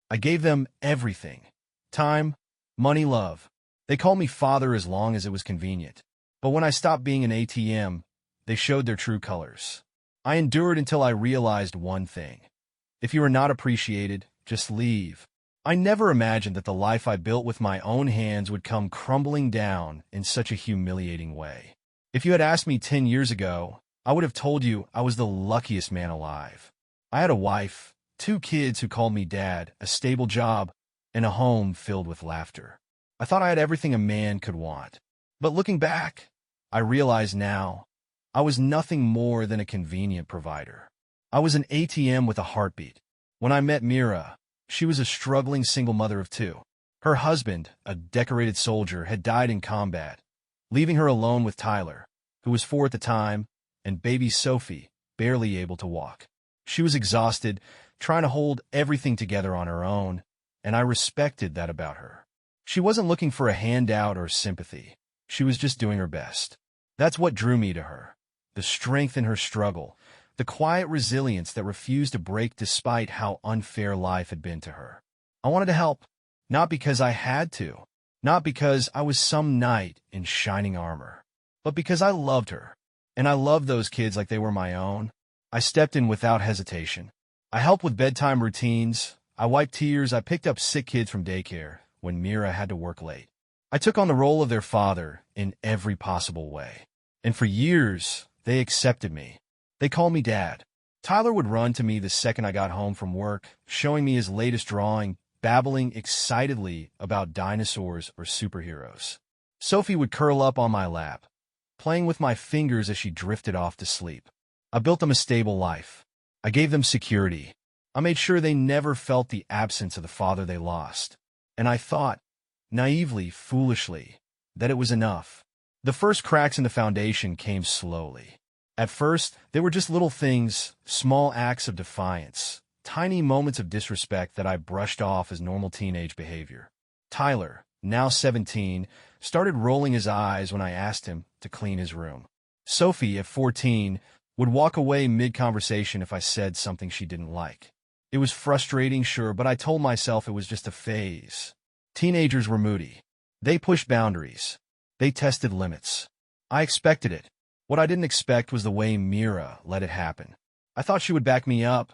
I gave them everything. Time, money, love. They called me father as long as it was convenient. But when I stopped being an ATM, they showed their true colors. I endured until I realized one thing. If you are not appreciated, just leave. I never imagined that the life I built with my own hands would come crumbling down in such a humiliating way. If you had asked me 10 years ago, I would have told you I was the luckiest man alive. I had a wife, 2 kids who called me dad, a stable job, and a home filled with laughter. I thought I had everything a man could want. But looking back, I realize now I was nothing more than a convenient provider. I was an ATM with a heartbeat. When I met Mira, she was a struggling single mother of 2. Her husband, a decorated soldier, had died in combat, leaving her alone with Tyler, who was 4 at the time, and baby Sophie, barely able to walk. She was exhausted, trying to hold everything together on her own, and I respected that about her. She wasn't looking for a handout or sympathy. She was just doing her best. That's what drew me to her. The strength in her struggle, the quiet resilience that refused to break despite how unfair life had been to her. I wanted to help, not because I had to, not because I was some knight in shining armor, but because I loved her, and I loved those kids like they were my own. I stepped in without hesitation. I helped with bedtime routines, I wiped tears, I picked up sick kids from daycare when Mira had to work late. I took on the role of their father in every possible way. And for years, they accepted me. They called me dad. Tyler would run to me the second I got home from work, showing me his latest drawing, babbling excitedly about dinosaurs or superheroes. Sophie would curl up on my lap, playing with my fingers as she drifted off to sleep. I built them a stable life. I gave them security. I made sure they never felt the absence of the father they lost. And I thought, naively, foolishly, that it was enough. The first cracks in the foundation came slowly. At first, they were just little things, small acts of defiance, tiny moments of disrespect that I brushed off as normal teenage behavior. Tyler, now 17, started rolling his eyes when I asked him to clean his room. Sophie, at 14, would walk away mid-conversation if I said something she didn't like. It was frustrating, sure, but I told myself it was just a phase. Teenagers were moody. They pushed boundaries. They tested limits. I expected it. What I didn't expect was the way Mira let it happen. I thought she would back me up,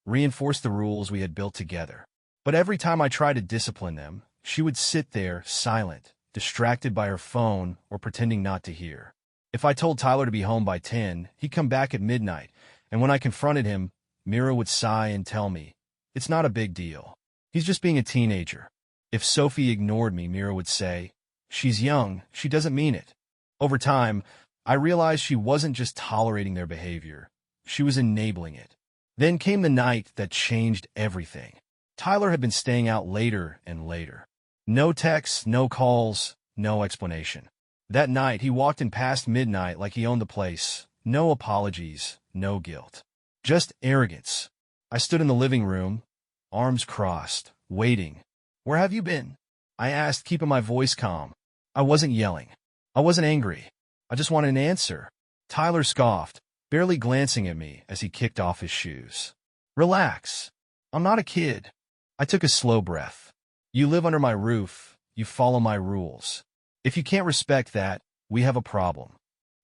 reinforce the rules we had built together. But every time I tried to discipline them, she would sit there, silent, distracted by her phone or pretending not to hear. If I told Tyler to be home by 10, he'd come back at midnight, and when I confronted him, Mira would sigh and tell me, "It's not a big deal. He's just being a teenager." If Sophie ignored me, Mira would say, "She's young, she doesn't mean it." Over time, I realized she wasn't just tolerating their behavior, she was enabling it. Then came the night that changed everything. Tyler had been staying out later and later. No texts, no calls, no explanation. That night, he walked in past midnight like he owned the place. No apologies, no guilt. Just arrogance. I stood in the living room, arms crossed, waiting. "Where have you been?" I asked, keeping my voice calm. I wasn't yelling. I wasn't angry. I just wanted an answer. Tyler scoffed, barely glancing at me as he kicked off his shoes. "Relax. I'm not a kid." I took a slow breath. "You live under my roof. You follow my rules. If you can't respect that, we have a problem."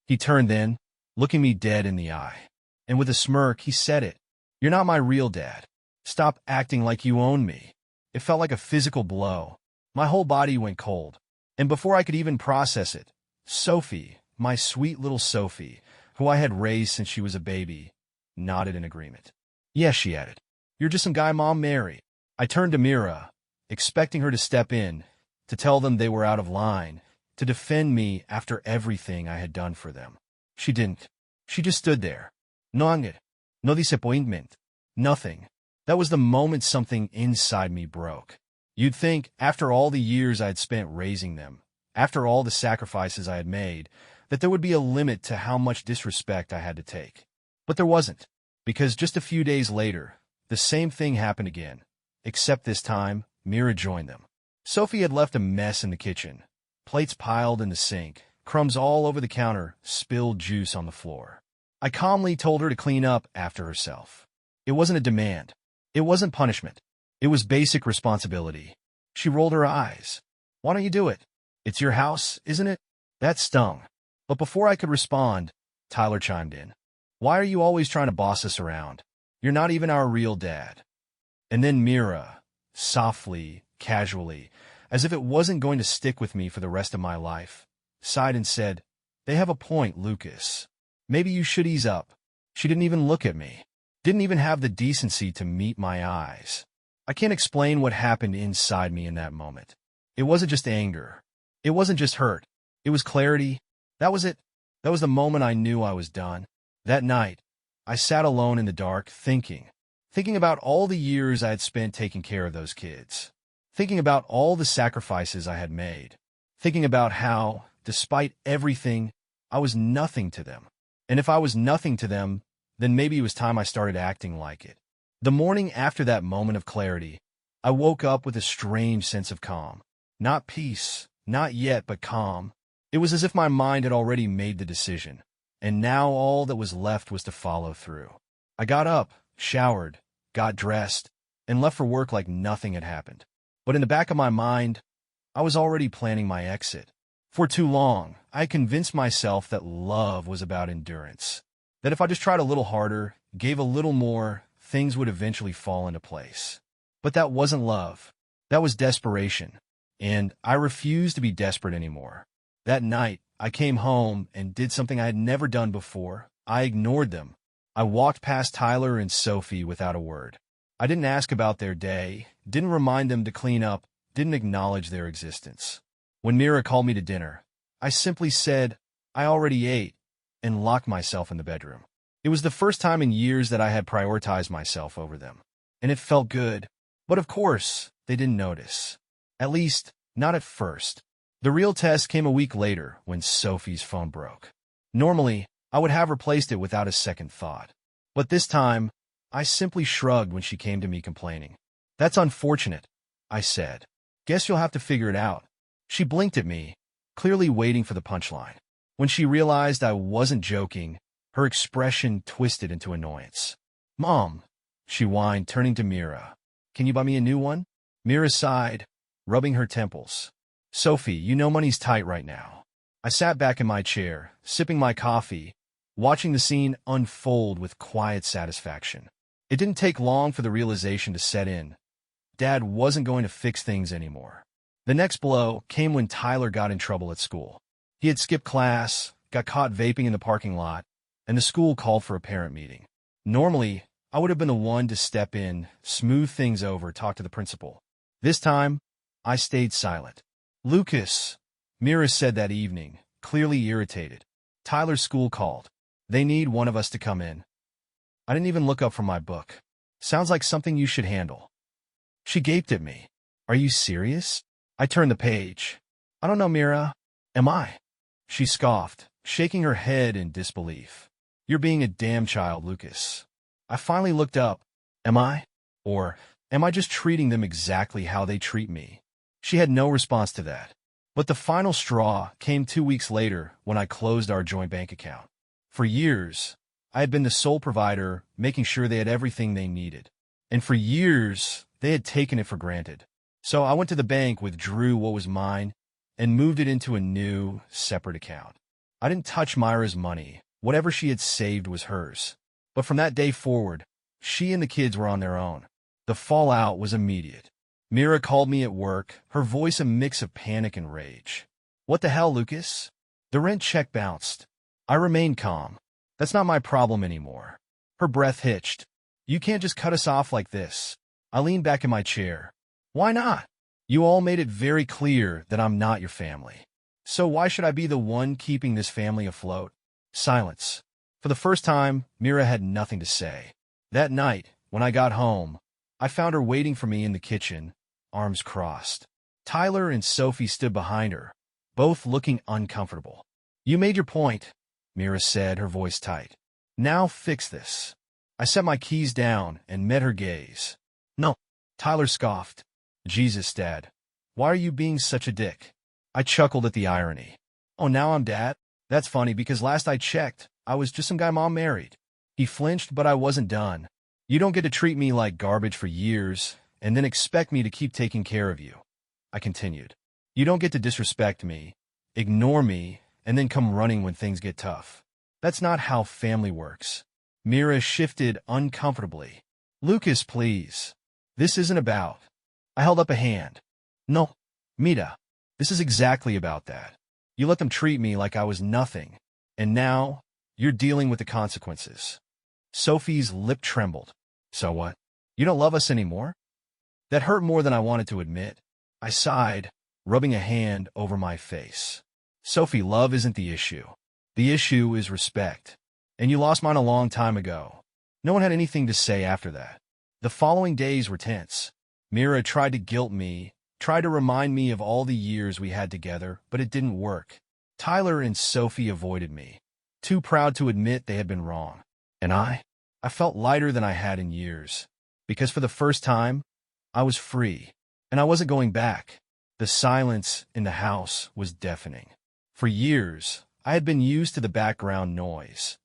He turned then, looking me dead in the eye. And with a smirk, he said it. "You're not my real dad. Stop acting like you own me." It felt like a physical blow. My whole body went cold. And before I could even process it, Sophie, my sweet little Sophie, who I had raised since she was a baby, nodded in agreement. "Yes," she added. "You're just some guy Mom married." I turned to Mira, expecting her to step in, to tell them they were out of line, to defend me after everything I had done for them. She didn't. She just stood there. No anger, no disappointment, nothing. That was the moment something inside me broke. You'd think, after all the years I had spent raising them, after all the sacrifices I had made, that there would be a limit to how much disrespect I had to take. But there wasn't, because just a few days later, the same thing happened again, except this time, Mira joined them. Sophie had left a mess in the kitchen, plates piled in the sink, crumbs all over the counter, spilled juice on the floor. I calmly told her to clean up after herself. It wasn't a demand. It wasn't punishment. It was basic responsibility. She rolled her eyes. Why don't you do it? It's your house, isn't it? That stung. But before I could respond, Tyler chimed in. Why are you always trying to boss us around? You're not even our real dad. And then Mira, softly, casually, as if it wasn't going to stick with me for the rest of my life, sighed and said, They have a point, Lucas. Maybe you should ease up. She didn't even look at me. Didn't even have the decency to meet my eyes. I can't explain what happened inside me in that moment. It wasn't just anger. It wasn't just hurt. It was clarity. That was it. That was the moment I knew I was done. That night, I sat alone in the dark thinking about all the years I had spent taking care of those kids. Thinking about all the sacrifices I had made. Thinking about how, despite everything, I was nothing to them. And if I was nothing to them, then maybe it was time I started acting like it. The morning after that moment of clarity, I woke up with a strange sense of calm. Not peace, not yet, but calm. It was as if my mind had already made the decision, and now all that was left was to follow through. I got up, showered, got dressed, and left for work like nothing had happened. But in the back of my mind, I was already planning my exit. For too long, I convinced myself that love was about endurance. That if I just tried a little harder, gave a little more, things would eventually fall into place. But that wasn't love. That was desperation. And I refused to be desperate anymore. That night, I came home and did something I had never done before. I ignored them. I walked past Tyler and Sophie without a word. I didn't ask about their day, didn't remind them to clean up, didn't acknowledge their existence. When Mira called me to dinner, I simply said, I already ate, and locked myself in the bedroom. It was the first time in years that I had prioritized myself over them. And it felt good. But of course, they didn't notice. At least, not at first. The real test came a week later when Sophie's phone broke. Normally, I would have replaced it without a second thought. But this time, I simply shrugged when she came to me complaining. That's unfortunate, I said. Guess you'll have to figure it out. She blinked at me, clearly waiting for the punchline. When she realized I wasn't joking, her expression twisted into annoyance. Mom, she whined, turning to Mira. Can you buy me a new one? Mira sighed, rubbing her temples. Sophie, you know money's tight right now. I sat back in my chair, sipping my coffee, watching the scene unfold with quiet satisfaction. It didn't take long for the realization to set in. Dad wasn't going to fix things anymore. The next blow came when Tyler got in trouble at school. He had skipped class, got caught vaping in the parking lot, and the school called for a parent meeting. Normally, I would have been the one to step in, smooth things over, talk to the principal. This time, I stayed silent. Lucas, Mira said that evening, clearly irritated. Tyler's school called. They need one of us to come in. I didn't even look up from my book. Sounds like something you should handle. She gaped at me. Are you serious? I turned the page. I don't know, Mira. Am I? She scoffed, shaking her head in disbelief. You're being a damn child, Lucas. I finally looked up. Am I? Or am I just treating them exactly how they treat me? She had no response to that. But the final straw came 2 weeks later when I closed our joint bank account. For years, I had been the sole provider, making sure they had everything they needed. And for years, they had taken it for granted. So I went to the bank, withdrew what was mine, and moved it into a new, separate account. I didn't touch Myra's money. Whatever she had saved was hers. But from that day forward, she and the kids were on their own. The fallout was immediate. Mira called me at work, her voice a mix of panic and rage. What the hell, Lucas? The rent check bounced. I remained calm. That's not my problem anymore. Her breath hitched. You can't just cut us off like this. I leaned back in my chair. Why not? You all made it very clear that I'm not your family. So why should I be the one keeping this family afloat? Silence. For the first time, Mira had nothing to say. That night, when I got home, I found her waiting for me in the kitchen, arms crossed. Tyler and Sophie stood behind her, both looking uncomfortable. You made your point, Mira said, her voice tight. Now fix this. I set my keys down and met her gaze. No, Tyler scoffed. Jesus, Dad. Why are you being such a dick? I chuckled at the irony. Oh, now I'm Dad? That's funny because last I checked, I was just some guy Mom married. He flinched, but I wasn't done. You don't get to treat me like garbage for years, and then expect me to keep taking care of you. I continued. You don't get to disrespect me, ignore me, and then come running when things get tough. That's not how family works. Mira shifted uncomfortably. Lucas, please. This isn't about. I held up a hand. No, Mira. This is exactly about that. You let them treat me like I was nothing, and now you're dealing with the consequences. Sophie's lip trembled. So what? You don't love us anymore? That hurt more than I wanted to admit. I sighed, rubbing a hand over my face. Sophie, love isn't the issue. The issue is respect. And you lost mine a long time ago. No one had anything to say after that. The following days were tense. Mira tried to guilt me, tried to remind me of all the years we had together, but it didn't work. Tyler and Sophie avoided me, too proud to admit they had been wrong. And I felt lighter than I had in years, because for the first time, I was free, and I wasn't going back. The silence in the house was deafening. For years, I had been used to the background noise,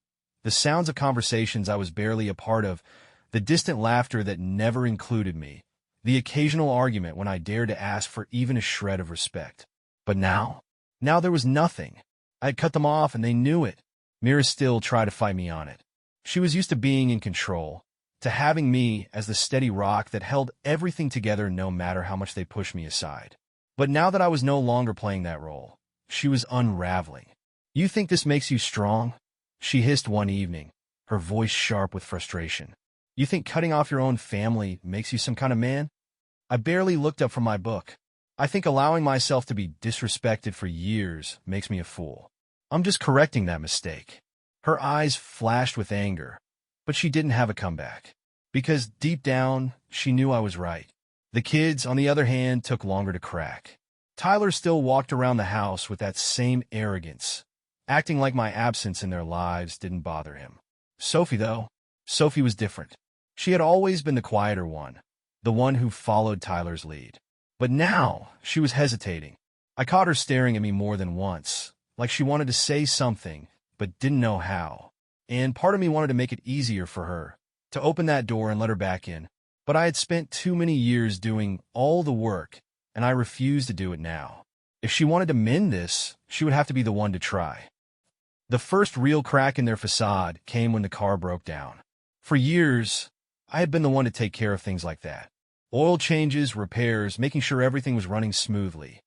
the sounds of conversations I was barely a part of, the distant laughter that never included me, the occasional argument when I dared to ask for even a shred of respect. But now there was nothing. I had cut them off, and they knew it. Mira still tried to fight me on it. She was used to being in control, to having me as the steady rock that held everything together no matter how much they pushed me aside. But now that I was no longer playing that role, she was unraveling. You think this makes you strong? She hissed one evening, her voice sharp with frustration. You think cutting off your own family makes you some kind of man? I barely looked up from my book. I think allowing myself to be disrespected for years makes me a fool. I'm just correcting that mistake. Her eyes flashed with anger, but she didn't have a comeback. Because deep down, she knew I was right. The kids, on the other hand, took longer to crack. Tyler still walked around the house with that same arrogance, acting like my absence in their lives didn't bother him. Sophie, though, Sophie was different. She had always been the quieter one, the one who followed Tyler's lead. But now, she was hesitating. I caught her staring at me more than once, like she wanted to say something, but didn't know how. And part of me wanted to make it easier for her, to open that door and let her back in. But I had spent too many years doing all the work, and I refused to do it now. If she wanted to mend this, she would have to be the one to try. The first real crack in their facade came when the car broke down. For years, I had been the one to take care of things like that. Oil changes, repairs, making sure everything was running smoothly.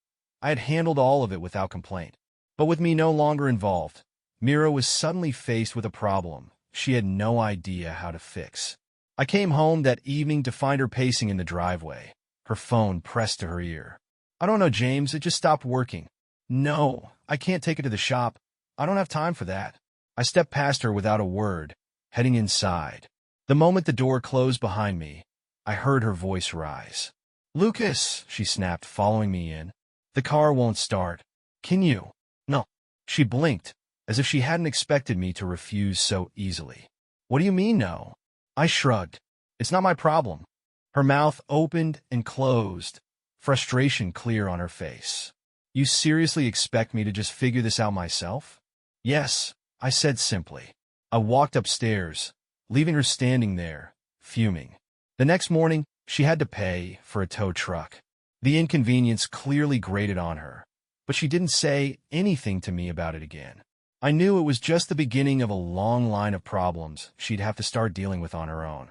I had handled all of it without complaint. But with me no longer involved, Mira was suddenly faced with a problem she had no idea how to fix. I came home that evening to find her pacing in the driveway, her phone pressed to her ear. I don't know, James, it just stopped working. No, I can't take it to the shop. I don't have time for that. I stepped past her without a word, heading inside. The moment the door closed behind me, I heard her voice rise. Lucas, she snapped, following me in. The car won't start. Can you? No. She blinked, as if she hadn't expected me to refuse so easily. What do you mean, no? I shrugged. It's not my problem. Her mouth opened and closed, frustration clear on her face. You seriously expect me to just figure this out myself? Yes, I said simply. I walked upstairs, leaving her standing there, fuming. The next morning, she had to pay for a tow truck. The inconvenience clearly grated on her, but she didn't say anything to me about it again. I knew it was just the beginning of a long line of problems she'd have to start dealing with on her own.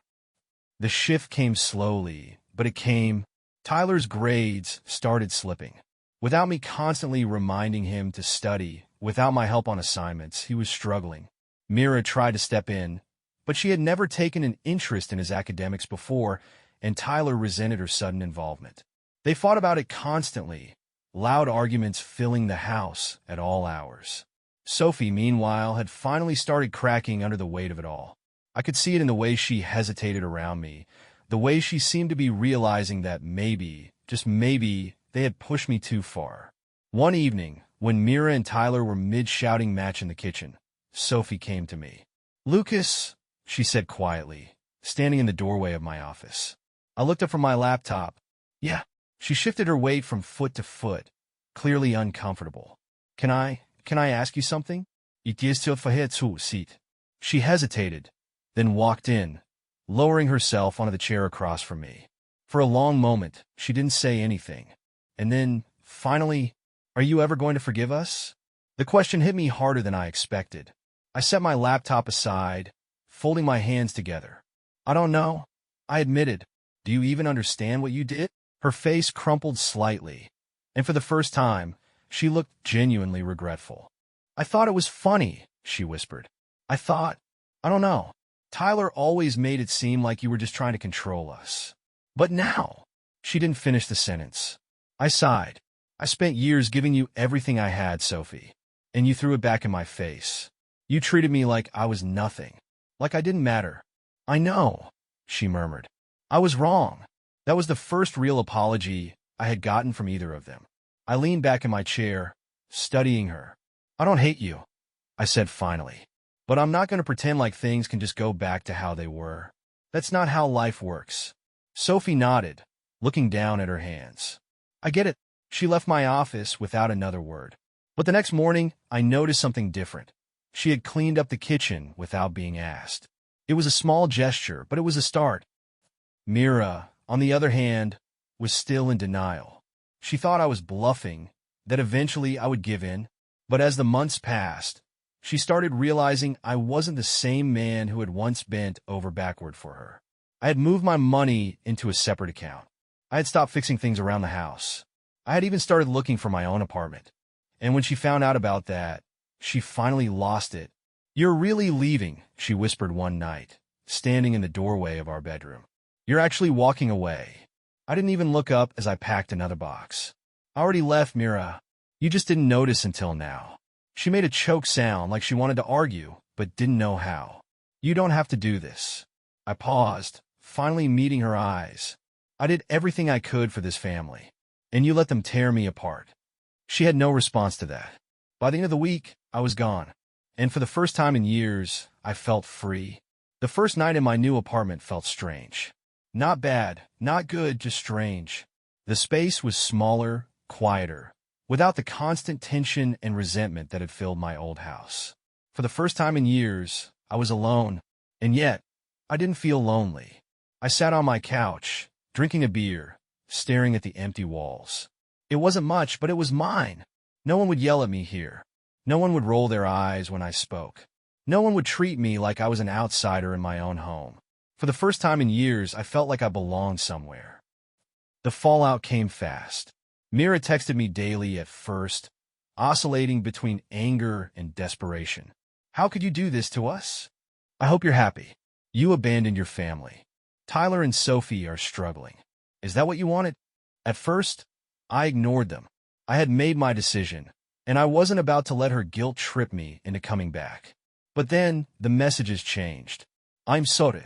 The shift came slowly, but it came. Tyler's grades started slipping. Without me constantly reminding him to study, without my help on assignments, he was struggling. Mira tried to step in, but she had never taken an interest in his academics before, and Tyler resented her sudden involvement. They fought about it constantly, loud arguments filling the house at all hours. Sophie, meanwhile, had finally started cracking under the weight of it all. I could see it in the way she hesitated around me, the way she seemed to be realizing that maybe, just maybe, they had pushed me too far. One evening, when Mira and Tyler were mid-shouting match in the kitchen, Sophie came to me. Lucas, she said quietly, standing in the doorway of my office. I looked up from my laptop. Yeah. She shifted her weight from foot to foot, clearly uncomfortable. Can I ask you something? She hesitated, then walked in, lowering herself onto the chair across from me. For a long moment, she didn't say anything. And then, finally, "Are you ever going to forgive us?" The question hit me harder than I expected. I set my laptop aside, folding my hands together. "I don't know," I admitted. "Do you even understand what you did?" Her face crumpled slightly, and for the first time, she looked genuinely regretful. "I thought it was funny," she whispered. I don't know. Tyler always made it seem like you were just trying to control us. But now," she didn't finish the sentence. I sighed. "I spent years giving you everything I had, Sophie, and you threw it back in my face. You treated me like I was nothing, like I didn't matter." "I know," she murmured. "I was wrong." That was the first real apology I had gotten from either of them. I leaned back in my chair, studying her. "I don't hate you," I said finally. "But I'm not going to pretend like things can just go back to how they were. That's not how life works." Sophie nodded, looking down at her hands. "I get it." She left my office without another word. But the next morning, I noticed something different. She had cleaned up the kitchen without being asked. It was a small gesture, but it was a start. Mira, on the other hand, was still in denial. She thought I was bluffing, that eventually I would give in. But as the months passed, she started realizing I wasn't the same man who had once bent over backward for her. I had moved my money into a separate account. I had stopped fixing things around the house. I had even started looking for my own apartment. And when she found out about that, she finally lost it. "You're really leaving," she whispered one night, standing in the doorway of our bedroom. "You're actually walking away." I didn't even look up as I packed another box. "I already left, Mira. You just didn't notice until now." She made a choked sound like she wanted to argue, but didn't know how. "You don't have to do this." I paused, finally meeting her eyes. "I did everything I could for this family, and you let them tear me apart." She had no response to that. By the end of the week, I was gone, and for the first time in years, I felt free. The first night in my new apartment felt strange. Not bad, not good, just strange. The space was smaller, quieter, without the constant tension and resentment that had filled my old house. For the first time in years, I was alone, and yet, I didn't feel lonely. I sat on my couch, drinking a beer, staring at the empty walls. It wasn't much, but it was mine. No one would yell at me here. No one would roll their eyes when I spoke. No one would treat me like I was an outsider in my own home. For the first time in years, I felt like I belonged somewhere. The fallout came fast. Mira texted me daily at first, oscillating between anger and desperation. "How could you do this to us? I hope you're happy. You abandoned your family. Tyler and Sophie are struggling. Is that what you wanted?" At first, I ignored them. I had made my decision, and I wasn't about to let her guilt trip me into coming back. But then, the messages changed. "I'm sorry.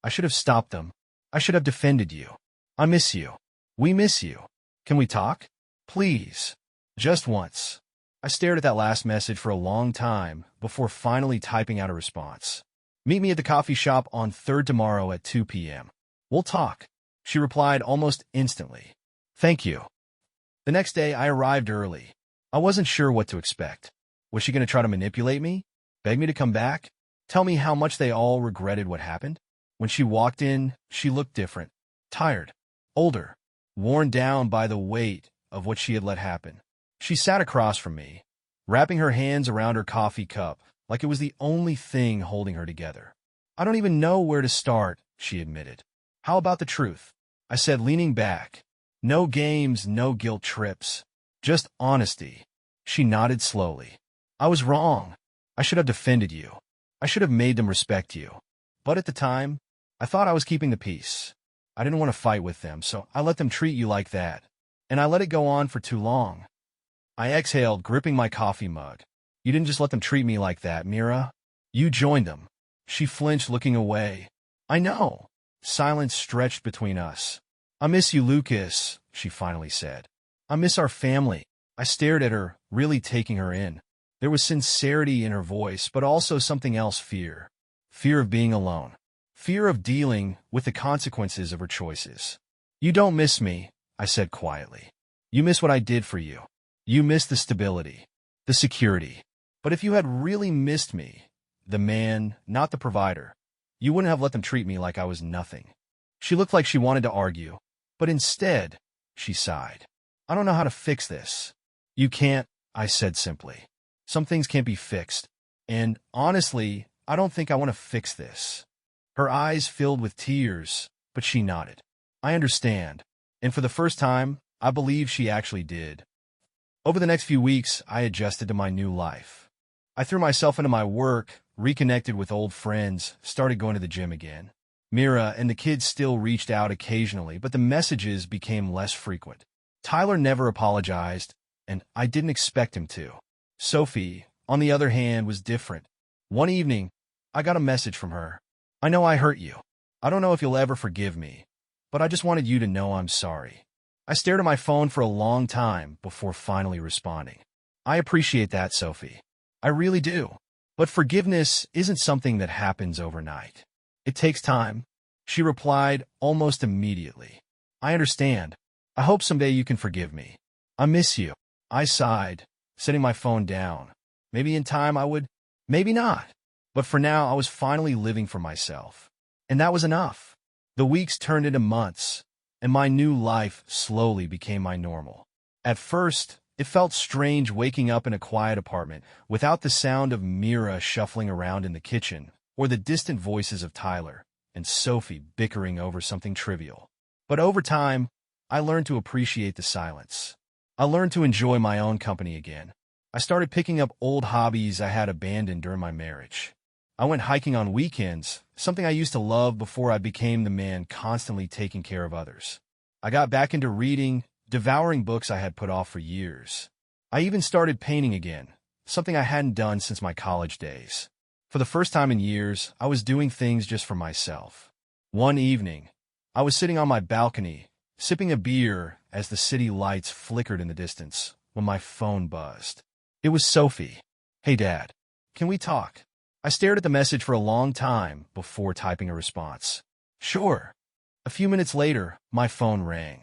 I should have stopped them. I should have defended you. I miss you. We miss you. Can we talk? Please. Just once." I stared at that last message for a long time before finally typing out a response. "Meet me at the coffee shop on 3rd tomorrow at 2 p.m. We'll talk." She replied almost instantly. "Thank you." The next day, I arrived early. I wasn't sure what to expect. Was she going to try to manipulate me? Beg me to come back? Tell me how much they all regretted what happened? When she walked in, she looked different. Tired. Older. Worn down by the weight of what she had let happen. She sat across from me, wrapping her hands around her coffee cup like it was the only thing holding her together. "I don't even know where to start," she admitted. "How about the truth?" I said, leaning back. "No games, no guilt trips. Just honesty." She nodded slowly. "I was wrong. I should have defended you. I should have made them respect you. But at the time, I thought I was keeping the peace. I didn't want to fight with them, so I let them treat you like that. And I let it go on for too long." I exhaled, gripping my coffee mug. "You didn't just let them treat me like that, Mira. You joined them." She flinched, looking away. "I know." Silence stretched between us. "I miss you, Lucas," she finally said. "I miss our family." I stared at her, really taking her in. There was sincerity in her voice, but also something else, fear. Fear of being alone. Fear of dealing with the consequences of her choices. "You don't miss me," I said quietly. "You miss what I did for you. You miss the stability, the security. But if you had really missed me, the man, not the provider, you wouldn't have let them treat me like I was nothing." She looked like she wanted to argue, But instead, she sighed. I don't know how to fix this. You can't, I said simply. Some things can't be fixed. And honestly, I don't think I want to fix this. Her eyes filled with tears, but she nodded. I understand. And for the first time, I believe she actually did. Over the next few weeks, I adjusted to my new life. I threw myself into my work, reconnected with old friends, started going to the gym again. Mira and the kids still reached out occasionally, but the messages became less frequent. Tyler never apologized, and I didn't expect him to. Sophie, on the other hand, was different. One evening, I got a message from her. I know I hurt you. I don't know if you'll ever forgive me, but I just wanted you to know I'm sorry. I stared at my phone for a long time before finally responding. I appreciate that, Sophie. I really do. But forgiveness isn't something that happens overnight. It takes time. She replied almost immediately. I understand. I hope someday you can forgive me. I miss you. I sighed, setting my phone down. Maybe in time I would, maybe not. But for now, I was finally living for myself. And that was enough. The weeks turned into months, and my new life slowly became my normal. At first, it felt strange waking up in a quiet apartment without the sound of Mira shuffling around in the kitchen or the distant voices of Tyler and Sophie bickering over something trivial. But over time, I learned to appreciate the silence. I learned to enjoy my own company again. I started picking up old hobbies I had abandoned during my marriage. I went hiking on weekends, something I used to love before I became the man constantly taking care of others. I got back into reading, devouring books I had put off for years. I even started painting again, something I hadn't done since my college days. For the first time in years, I was doing things just for myself. One evening, I was sitting on my balcony, sipping a beer as the city lights flickered in the distance, when my phone buzzed. It was Sophie. Hey, Dad. Can we talk? I stared at the message for a long time before typing a response. Sure. A few minutes later, my phone rang.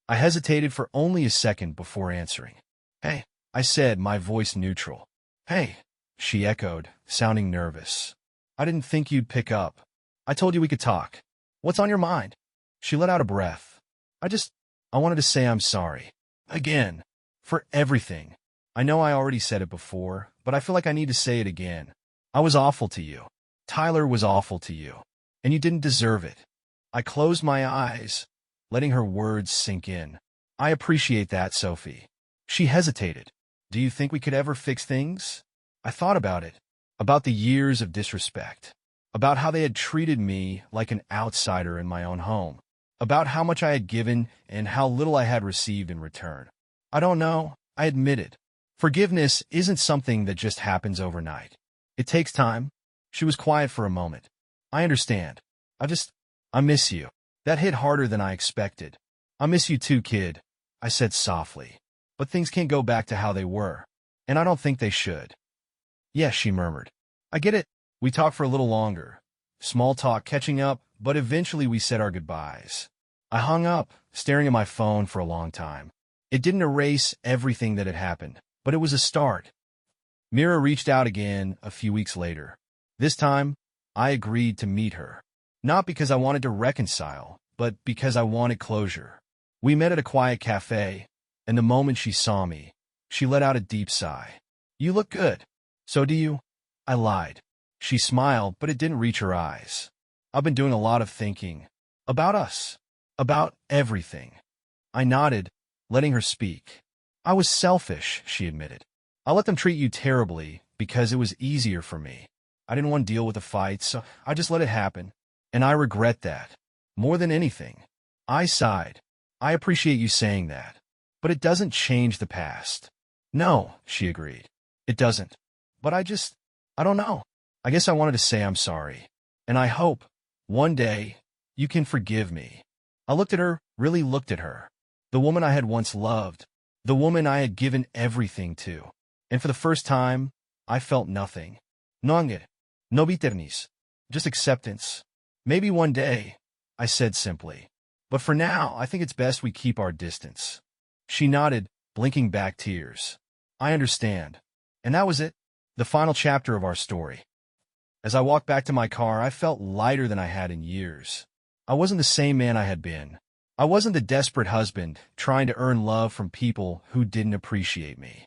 I hesitated for only a second before answering. Hey, I said, my voice neutral. Hey, she echoed, sounding nervous. I didn't think you'd pick up. I told you we could talk. What's on your mind? She let out a breath. I wanted to say I'm sorry. Again. For everything. I know I already said it before, but I feel like I need to say it again. I was awful to you. Tyler was awful to you. And you didn't deserve it. I closed my eyes, letting her words sink in. I appreciate that, Sophie. She hesitated. Do you think we could ever fix things? I thought about it. About the years of disrespect. About how they had treated me like an outsider in my own home. About how much I had given and how little I had received in return. I don't know, I admitted. Forgiveness isn't something that just happens overnight. It takes time. She was quiet for a moment. I understand. I miss you. That hit harder than I expected. I miss you too, kid, I said softly. But things can't go back to how they were. And I don't think they should. Yes, she murmured. I get it. We talked for a little longer. Small talk, catching up, but eventually we said our goodbyes. I hung up, staring at my phone for a long time. It didn't erase everything that had happened, but it was a start. Mira reached out again a few weeks later. This time, I agreed to meet her. Not because I wanted to reconcile, but because I wanted closure. We met at a quiet cafe, and the moment she saw me, she let out a deep sigh. You look good. So do you? I lied. She smiled, but it didn't reach her eyes. I've been doing a lot of thinking. About us. About everything. I nodded, letting her speak. I was selfish, she admitted. I let them treat you terribly because it was easier for me. I didn't want to deal with the fight, so I just let it happen. And I regret that. More than anything. I sighed. I appreciate you saying that. But it doesn't change the past. No, she agreed. It doesn't. But I don't know. I guess I wanted to say I'm sorry. And I hope, one day, you can forgive me. I looked at her, really looked at her. The woman I had once loved. The woman I had given everything to. And for the first time, I felt nothing. No anger. No bitterness. Just acceptance. Maybe one day, I said simply. But for now, I think it's best we keep our distance. She nodded, blinking back tears. I understand. And that was it. The final chapter of our story. As I walked back to my car, I felt lighter than I had in years. I wasn't the same man I had been, I wasn't the desperate husband trying to earn love from people who didn't appreciate me.